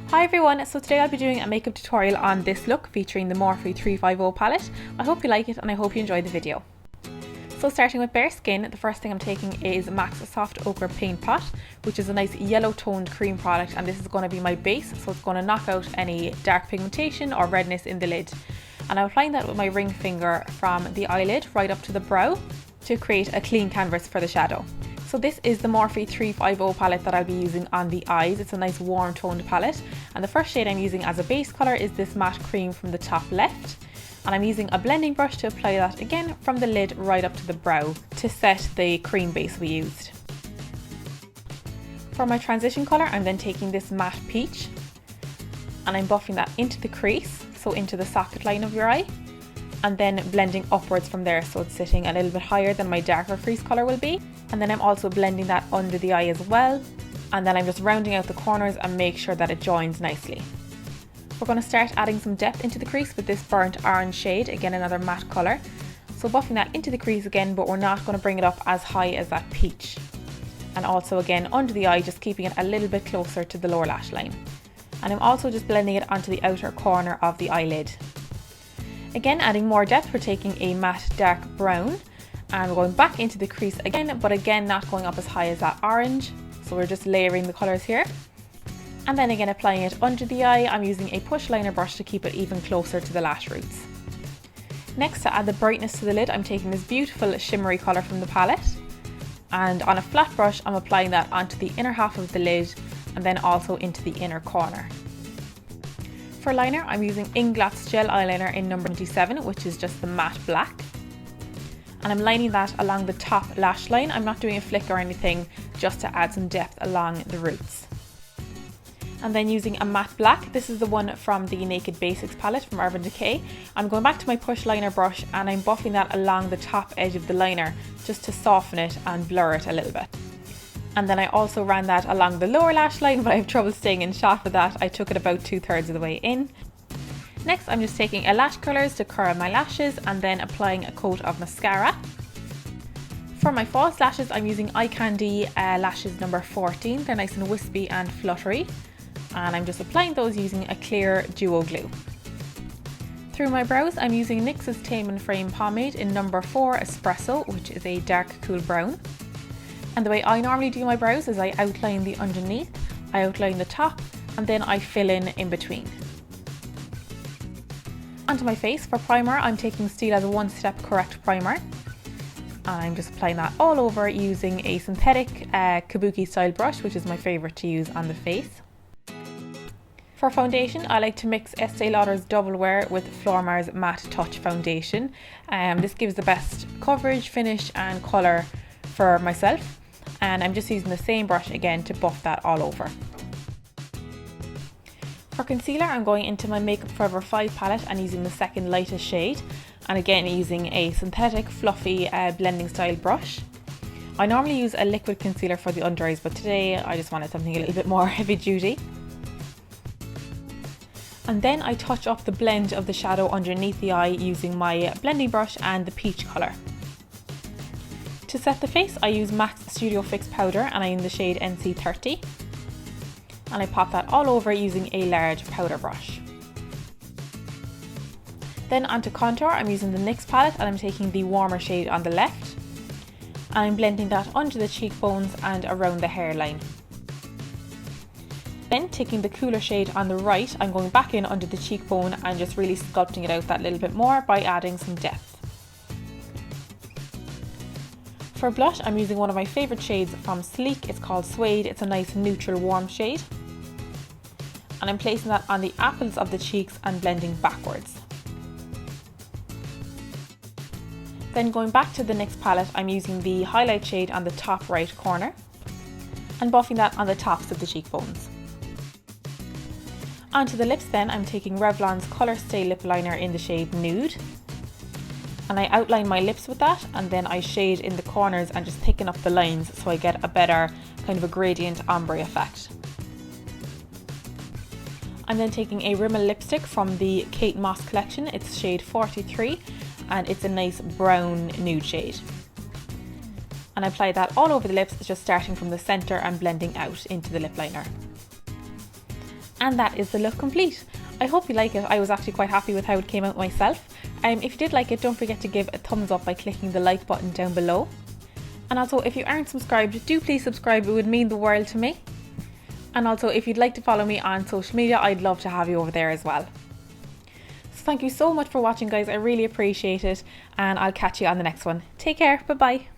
Hi everyone, so today I'll be doing a makeup tutorial on this look featuring the Morphe 35O palette. I hope you like it and I hope you enjoy the video. So starting with bare skin, the first thing I'm taking is MAC's Soft Ochre Paint Pot, which is a nice yellow toned cream product, and this is going to be my base, so it's going to knock out any dark pigmentation or redness in the lid. And I'm applying that with my ring finger from the eyelid right up to the brow to create a clean canvas for the shadow. So this is the Morphe 35O palette that I'll be using on the eyes. It's a nice warm toned palette, and the first shade I'm using as a base colour is this matte cream from the top left, and I'm using a blending brush to apply that again from the lid right up to the brow to set the cream base we used. For my transition colour, I'm then taking this matte peach and I'm buffing that into the crease, so into the socket line of your eye, and then blending upwards from there, so it's sitting a little bit higher than my darker crease colour will be. And then I'm also blending that under the eye as well, and then I'm just rounding out the corners and make sure that it joins nicely. We're going to start adding some depth into the crease with this burnt orange shade, again another matte colour. So buffing that into the crease again, but we're not going to bring it up as high as that peach. And also again under the eye, just keeping it a little bit closer to the lower lash line. And I'm also just blending it onto the outer corner of the eyelid. Again, adding more depth, we're taking a matte dark brown and we're going back into the crease again, but again not going up as high as that orange. So we're just layering the colours here. And then again applying it under the eye, I'm using a push liner brush to keep it even closer to the lash roots. Next, to add the brightness to the lid, I'm taking this beautiful shimmery colour from the palette, and on a flat brush I'm applying that onto the inner half of the lid and then also into the inner corner. For liner, I'm using Inglot's gel eyeliner in number 27, which is just the matte black. And I'm lining that along the top lash line. I'm not doing a flick or anything, just to add some depth along the roots. And then using a matte black, this is the one from the Naked Basics palette from Urban Decay. I'm going back to my push liner brush and I'm buffing that along the top edge of the liner just to soften it and blur it a little bit. And then I also ran that along the lower lash line, but I have trouble staying in shot with that. I took it about 2/3 of the way in. Next, I'm just taking a lash curlers to curl my lashes and then applying a coat of mascara. For my false lashes, I'm using Eye Candy lashes number 14. They're nice and wispy and fluttery. And I'm just applying those using a clear duo glue. Through my brows, I'm using NYX's Tame and Frame pomade in number 4 Espresso, which is a dark cool brown. And the way I normally do my brows is I outline the underneath, I outline the top, and then I fill in between. Onto my face, for primer, I'm taking Stila's One Step Correct primer. And I'm just applying that all over using a synthetic kabuki style brush, which is my favourite to use on the face. For foundation, I like to mix Estee Lauder's Double Wear with Flormar's Matte Touch foundation. This gives the best coverage, finish and colour for myself. And I'm just using the same brush again to buff that all over. For concealer, I'm going into my Makeup Forever 5 palette and using the second lightest shade, and again using a synthetic fluffy blending style brush. I normally use a liquid concealer for the under eyes, but today I just wanted something a little bit more heavy duty. And then I touch up the blend of the shadow underneath the eye using my blending brush and the peach colour. To set the face, I use MAC's Studio Fix powder and I'm in the shade NC30. And I pop that all over using a large powder brush. Then onto contour, I'm using the NYX palette and I'm taking the warmer shade on the left. And I'm blending that under the cheekbones and around the hairline. Then taking the cooler shade on the right, I'm going back in under the cheekbone and just really sculpting it out that little bit more by adding some depth. For blush, I'm using one of my favourite shades from Sleek. It's called Suede. It's a nice neutral warm shade. And I'm placing that on the apples of the cheeks and blending backwards. Then going back to the NYX palette, I'm using the highlight shade on the top right corner and buffing that on the tops of the cheekbones. Onto the lips then, I'm taking Revlon's Colour Stay Lip Liner in the shade Nude. And I outline my lips with that, and then I shade in the corners and just thicken up the lines so I get a better kind of a gradient ombre effect. I'm then taking a Rimmel lipstick from the Kate Moss collection. It's shade 43 and it's a nice brown nude shade. And I apply that all over the lips, just starting from the centre and blending out into the lip liner. And that is the look complete. I hope you like it. I was actually quite happy with how it came out myself. If you did like it, don't forget to give a thumbs up by clicking the like button down below. And also, if you aren't subscribed, do please subscribe. It would mean the world to me. And also, if you'd like to follow me on social media, I'd love to have you over there as well. So thank you so much for watching, guys. I really appreciate it, and I'll catch you on the next one. Take care. Bye bye.